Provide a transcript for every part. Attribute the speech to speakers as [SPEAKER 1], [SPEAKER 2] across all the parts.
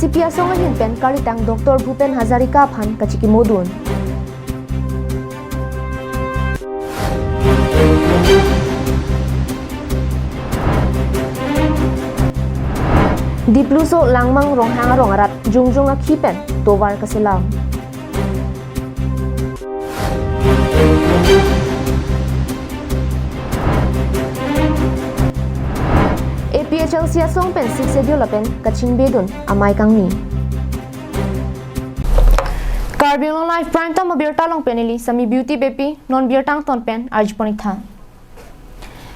[SPEAKER 1] AJYCP asong ahin pen kalitang Dr. Bhupen Hazarika phan kachiki modun. Dipluso langmang ronghang rongarat jungjung akipen tovar kasilam. APHL siasong pen 6 schedule pen kaching bedun amai kangni. KAL Live Prime Time abirta long penili sami beauty baby non birtang ton pen arjponik tha.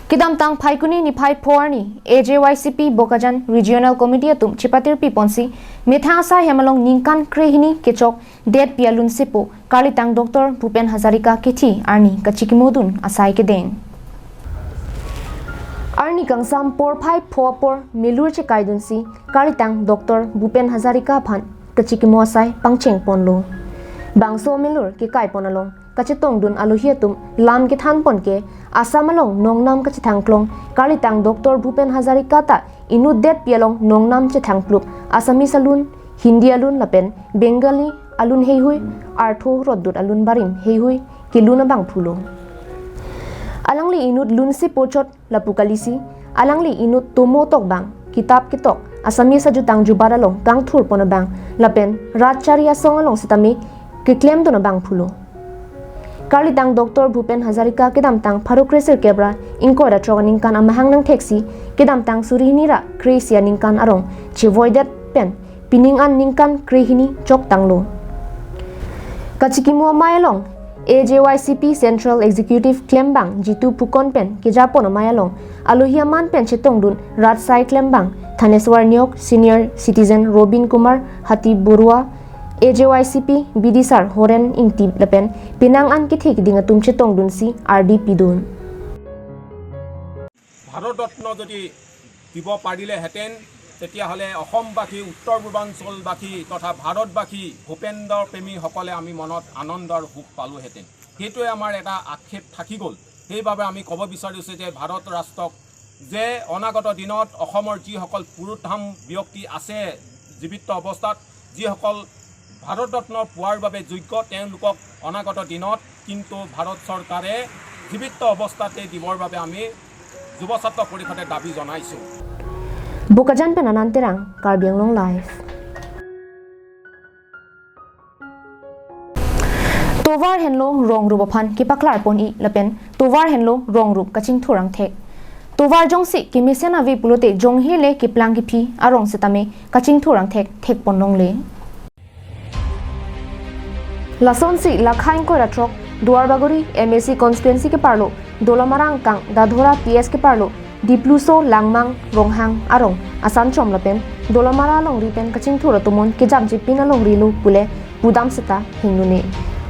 [SPEAKER 1] Kidam tang phaikuni ni phai porni AJYCP Bokajan Regional Committee atum chipatir pi ponsi metha sa hemalong ningkan krehini kechok det pialun sipo kalitang Dr. Bhupen Hazarika kethi arni kachikimodun asai ke den arni kangsam por phai por melur che kaidun si kalitang Dr. Bhupen Hazarika phan kachikimo asai pangcheng ponlo bangso melur ke kai ponalong kachitong dun aluhiatum lam ke than pon ke asamalong nongnam kachithangklong kalitang Dr. Bhupen Hazarika ta inu det pialong nongnam che thangplup asami salun hindi alun lapen bengali alun heihui artho roddut alun barim heihui kiluna bang phulo alangli inut lunsi pochot lapukalisi alangli inut tomo tok bang kitab kitok asami sajutang jubaralong kang thur pona bang lapen ratcharia songalong sitami kiklem to na bang phulo kalitang Dr. Bhupen Hazarika kedam tang pharukresir kebra ingko da troganing kan amahang nang taxi kedam tang surinira kresia ningkan arong chivoidet pen piningan ningkan krehini chok tanglo kachikimo mayalong AJYCP Central Executive Klembang jitu pukon pen kijapon mayalong aluhiaman pen chetong dun ratsai klembang thaneswar nyok senior citizen Robin Kumar Hati Burua AJYCP Bidisar Horen Ingti Lapen Pinangan Kithik Dinga Tumche Tongdunsi RDP Dun
[SPEAKER 2] Bharat Ratna যদি দিব পাৰিলে হেতেন তেতিয়াহ'লে অসমবাসী উত্তৰ পূৰ্বাঞ্চলবাসী তথা ভাৰতবাসী ভূপেন্দ্ৰ প্ৰেমীসকলে আমি মনত আনন্দৰ সুখ পালোহেঁতেন সেইটোৱে আমাৰ এটা আক্ষেপ থাকি গ'ল সেইবাবে আমি ক'ব বিচাৰিছোঁ যে ভাৰত ৰাষ্ট্ৰক যে অনাগত দিনত অসমৰ যিসকল পুৰুধাম ব্যক্তি আছে জীৱিত অৱস্থাত যিসকল ভাৰতৰত্ন পোৱাৰ বাবে যোগ্য তেওঁলোকক অনাগত দিনত কিন্তু ভাৰত চৰকাৰে জীৱিত অৱস্থাতে দিবৰ বাবে আমি যুৱ ছাত্ৰ পৰিষদে দাবী জনাইছোঁ
[SPEAKER 1] Bokajan penanantirang KAL Live Tovar henlo rong rubaphan kipaklar pon I lapen tovar henlo rong rup kaching thurang thek tovar jongsi kimisena vi pulote jonghele kiplang kipi arong setame kaching thurang thek ponong le Lasonsi lakhain ko ratrok Duarbagori MSC constituency ke parlo Dolamarang kang Dadhora PS ke parlo Dipluso langmang ronghang arong asan chom lapen Dolamara long ripen kaching thura tumon ke jam jipina long rilu pule budam seta hingnune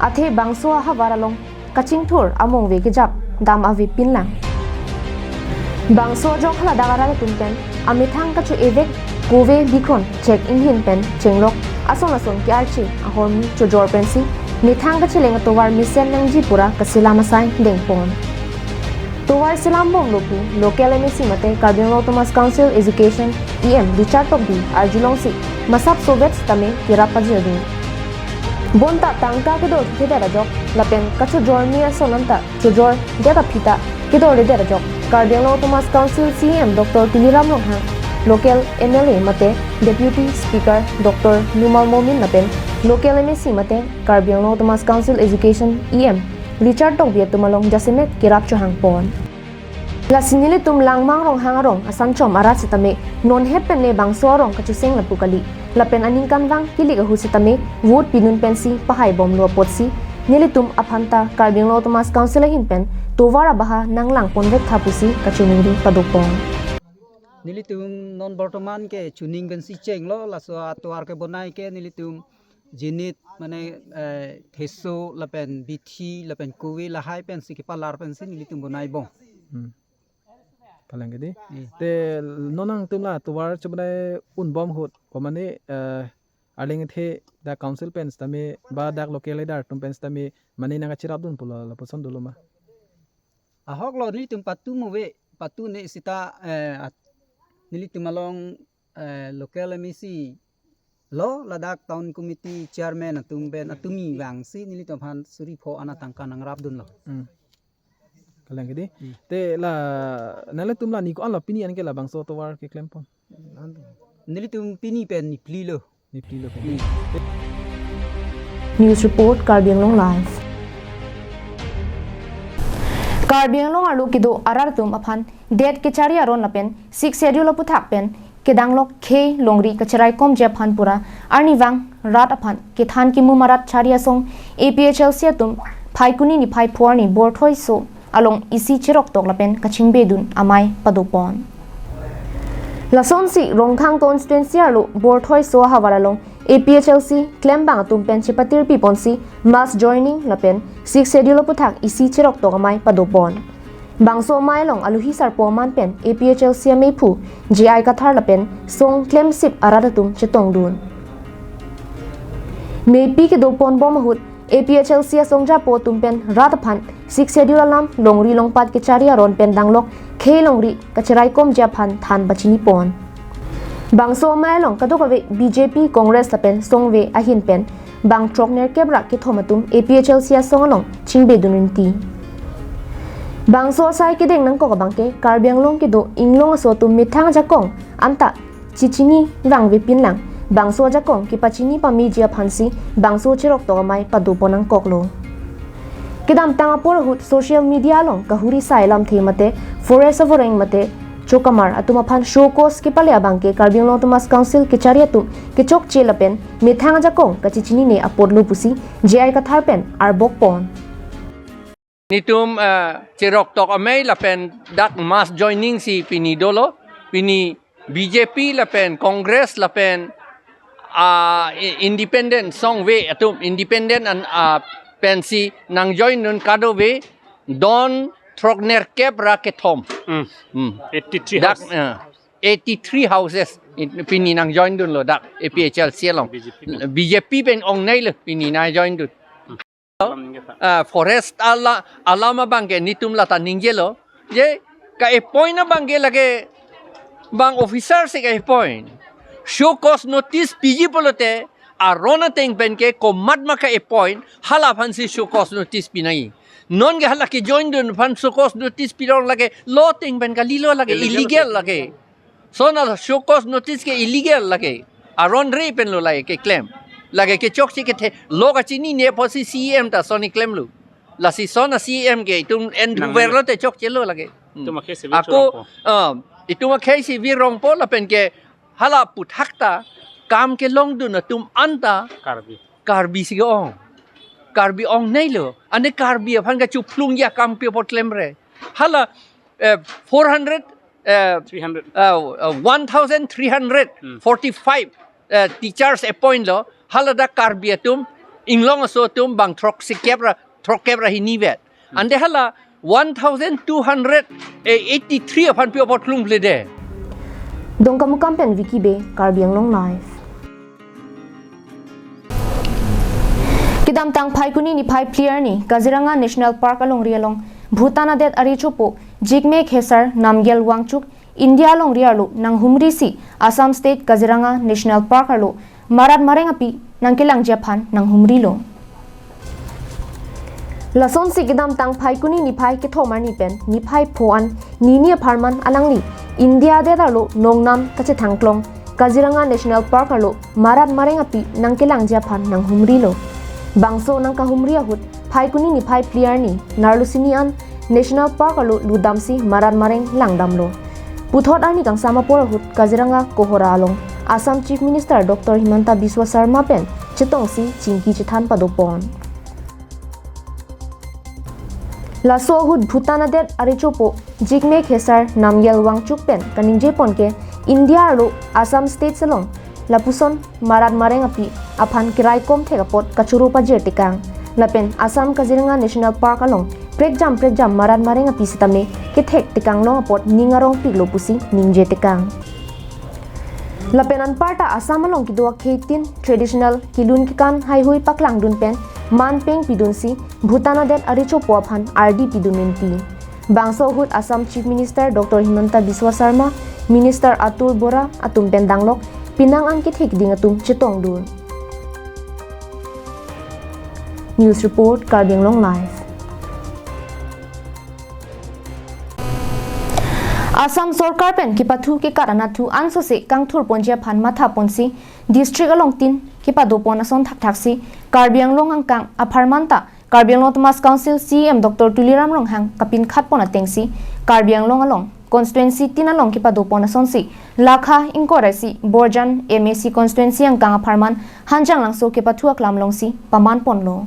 [SPEAKER 1] athe bangso aha waralong kaching thur among ve ke jap dam avi pinlang bangso jong khala dagara tunpen amithang kachu evek gove bikron check in hin pen chenglok asong ki archi ahorm chojor pensi mithang ka chilenga towar misen nangji pura kasilama sai dengpon towar silam bom lopu local MSC mate Carbon Thomas Council Education EM Richard Tokbi arjulong si masap soviets tame kirapajadu bonta tangka ke do theda jok lapen kachu jormia sonanta chojor deta phita ke do deta jok Carbon Thomas Council CM Dr. Tiliram Longhang local MLA mate Deputy Speaker Dr. Numal Momin lapen local MSC mate Carbon Thomas Council Education EM Richard Tokbi tumalong jasimet kirap chohang pon Lasinili tum langmang rong hangarong asan chom arat sitame non hepen le bangso rong kachuseng lapukali lapen aning kanwang kili hu sitame vote pinun pensi pahai bom lo potsi nilitum aphanta Carbon Thomas Council hin pen towara baha nanglang ponvek thapusi kachunuri padopong
[SPEAKER 3] nilitum non bortoman ke chuning gansi chenglo laso atwar ke bonai ke nilitum jinit mane theso lapen bithi lapen kuwi lahai pen si ke palar pen si nilitum bonai bong
[SPEAKER 4] palang gede te nonang tumla tuwar chubne unbom hut komane arling the da council pens tame ba dak local leader tum pens tame mani nanga chirap dun pula la poson duluma
[SPEAKER 3] ahok lo nilitum patu mowe patu ne sita nilitum along local MSC lo ladak town committee chairman atum ben atumi wang si nili to phan suri pho ana tangkan ang rap dun lo
[SPEAKER 4] kalang gidi te la nala tumla ni ko an la pini an ke la bangso to war ke klem pon
[SPEAKER 3] nili tum pini pen ni pli lo
[SPEAKER 4] ni pli lo
[SPEAKER 1] News report Karbi Anglong live. Karbi Anglong alu kido arar tum aphan date ke chari aron lapen 6 schedule puthak pen kedanglok k longri kacharai kom japhan pura arniwang rat aphan ke than ki mumarat charia song APHL sia tum phaikuni ni phai phor ni bor thoi so along isi chirok tok lapen kaching bedun amai padopon lason si rongthang constituency alu bor thoi so hawalalong APHLC claim bang tum pen chipatir pi ponsi mass joining lapen 6 schedule puthak isi chirok tok amai padopon bangso mai long aluhi sarpo man pen APHLC amei phu GI kathar lapen song claim sip aradatum chetong dun maypi ke dopon bom hut APHLC songja po tum pen rataphan 6 schedule alam longri longpat ke chari aron pen danglok k longri kacharai kom japhan than bachini pon bangso mai long kadokawe BJP Congress lapen songwe ahin pen bang trokner kebra ke thomatum APHLC songalong chingbe dununti bangso sai ke deng nang ko bangke Karbiang long ke do inglong so tum mithang jakong anta chichini rangwe pinlang bangso jakong ki pachini pami jia phansi bangso chirok to mai paduponang koklo kidam tanga por hut social media long kahuri sailam themate forest of ring mate chokamar atuma phan show course ki palya bangke Karbiang long Thomas Council ke chariatu ke chok chelapen mithang jakong ka chichini ne apodlo pusi GI kathar pen arbok pon
[SPEAKER 5] nitum chirok tok amay lapen dak mass joining si pinidolo pini BJP lapen Congress lapen independent song way atum independent and pensi nang join nun kado way don trogner kebra ketom
[SPEAKER 6] 83
[SPEAKER 5] dak
[SPEAKER 6] house
[SPEAKER 5] 83 houses pini nang join dun lo dak APHL sialong BJP pen ong nay lo pini na join dun forest alama bangke nitum lata ningjelo je ka e point na bangke lage bang officer se ka e point show cause notice pigi polote arona teng benke komat maka e point hala phansi show cause notice pinai non ge hala ki join dun phan show cause notice pirong lage lo teng ben ka lilo lage illegal lage so na show cause notice ke illegal lage aron re pen lo lage ke claim lage ke chok si ke the loga chini ne posi CM ta soni claim lu la si sona CM ke tum en verlo te chok chelo lage
[SPEAKER 6] tuma khese
[SPEAKER 5] ako ituma khesi virong po la pen ke hala puthakta kam ke long du na tum anta karbi si karbi ong nei lo ane karbi phan ga chu phlung ya kam pe pot claim re hala 400 1345 teachers appoint lo hala da karbi tum inglong so tum bang trok kebra hinivet ande hala 1283 upon pure pot lung plede
[SPEAKER 1] dong kamu kampen wiki be Karbiang long live kidam tang phai kuni ni phai player ni Kaziranga National Park along rialong Bhutan adet arichopo jigme khesar namgyal wangchuk India long rialu nang humri si Assam State Kaziranga National Park alo marat mareng api nang kilang Japan nang humri lo lason si kidam tang phai kuni ni phai ke thomar ni pen ni phai phoan ni ni aparman alangli India de dalo nongnam tache thangklong Kaziranga National Park alo marat mareng api nang kilang Japan nang humri lo bangso nang ka humri ahut phai kuni ni phai player ni narlusinian National Park alo ludamsi marat mareng langdam lo puthot ani kang sama por ahut Kaziranga kohora along Assam Chief Minister Dr. Himanta Biswa Sarma pen chetongsi chingki chithan padopon laso hut Bhutan adet arichopo jigme khesar namgyal wangchuk pen kaningje ponke India alo Assam State salong lapuson marat mareng api aphan kirai kom thegapot kachuru pa jertikang lapen Assam Kaziranga National Park along prek jam marat mareng api sitame ke thek tikang long apot ningarong piglo pusi ningje tikang lapen anparta Assam along kidwa kheitin traditional kilun kikan haihui paklang dun pen man peng pidunsi Bhutan adet arichopo aphan RD pidunenti bangso hut Assam Chief Minister Dr. Himanta Biswa Sarma Minister Atul Bora atum pen danglok pinangan ki thik ding atum chitong dun. News report Karbi Anglong Live. Assam Sarkar pen kipathu ke karanathu anso se kangthur ponjia phan matha ponsi district along tin kipado ponason thak thaksi Karbi Anglong angkang apharmanta Karbi Anglong Thomas Council CM Dr. Tuliram Ronghang kapin khat pona tengsi Karbi Anglong along constituency tin along kipado ponason si lakha inkorasi Borjan MAC constituency angkang apharman hanjang langso kipathu aklam longsi paman ponlo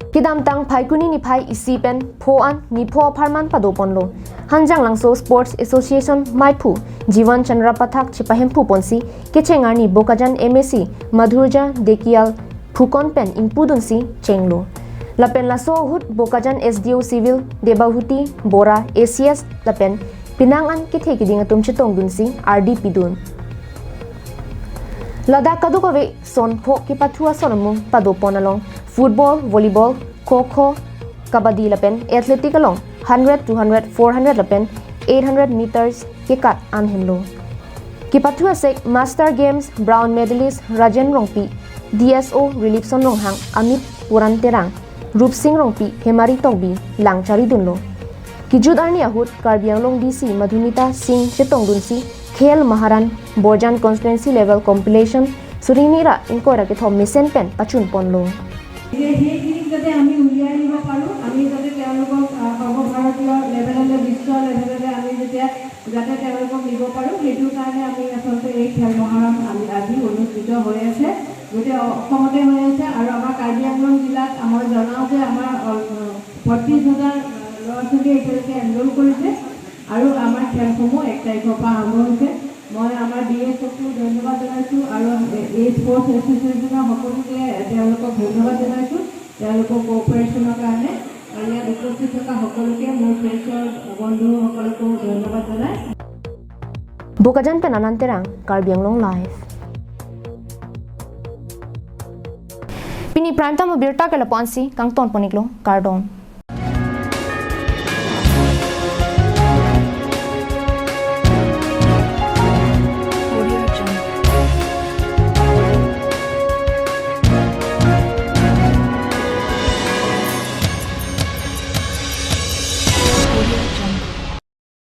[SPEAKER 1] Kidam tang Paikuni ni Pai isi pen Poan ni Po Parman Padoponlo Hanjang Langso Sports Association Maipu Jivan Chandra Pathak Chipahempu Ponsi Kechengar ni Bokajan MAC Madhurja Dekial Phukon pen Impudunsi Chenglo Lapen Laso Hut Bokajan SDO Civil Debahuti Bora ACS Lapen Pinangan Kithe Kiding Atum Chitong Dunsi RD Pidun Ladakh Kadukove Son Po Kipathua Solomung Padoponalong Football, volleyball, kho-kho, kabaddi lapen, athletic along, 100, 200, 400 lapen, 800 meters kikat anhemlo. Kipathu asek Master Games Brown Medalist Rajen Rongpi, DSO Relipson Ronghang, Amit Puranterang, Rup Singh Rongpi, Hemari Tongbi, Langchari Dunlo. Kijud Arni Ahut, Karbi Anglong DC Madhumita Singh Chitong Dunsi, KAL Maharan, Borjan Constituency Level Compilation, Surinira Inkora Kithom Misen Pen Pachun Ponlo.
[SPEAKER 7] সেইখিনিক যাতে আমি উলিয়াই আনিব পাৰোঁ আমি যাতে তেওঁলোকক সৰ্বভাৰতীয় লেভেললৈ বিশ্ব লেভেললৈ আমি যাতে তেওঁলোকক নিব পাৰোঁ সেইটোৰ কাৰণে আমি আচলতে এই খেল মহাৰণ আজি অনুষ্ঠিত হৈ আছে গোটেই অসমতে হৈ আছে আৰু আমাৰ কাৰ্বি আংলং জিলাত আমাৰ জনাওঁ যে আমাৰ ৩৫,০০০ ল'ৰা ছোৱালীয়ে এতিয়ালৈকে এনৰোল কৰিছে আৰু আমাৰ খেলসমূহ ১ তাৰিখৰ পৰা আৰম্ভ হৈছে মই আমাৰ DSOকো ধন্যবাদ জনাইছোঁ আৰু এই স্পৰ্টছ এছ'চিয়েশ্যনৰ সকলোকে তেওঁলোকক ধন্যবাদ জনাইছোঁ তেওঁলোকৰ কোঅপাৰেশ্যনৰ কাৰণে আৰু ইয়াত উপস্থিত থকা সকলোকে মোৰ প্ৰেছৰ বন্ধুসকলকো ধন্যবাদ জনাই
[SPEAKER 1] Bokajan Penananterang Karbi Anglong Live. Pini Prime Time Birta Kalaponsi Kangton Poniklo Kardon.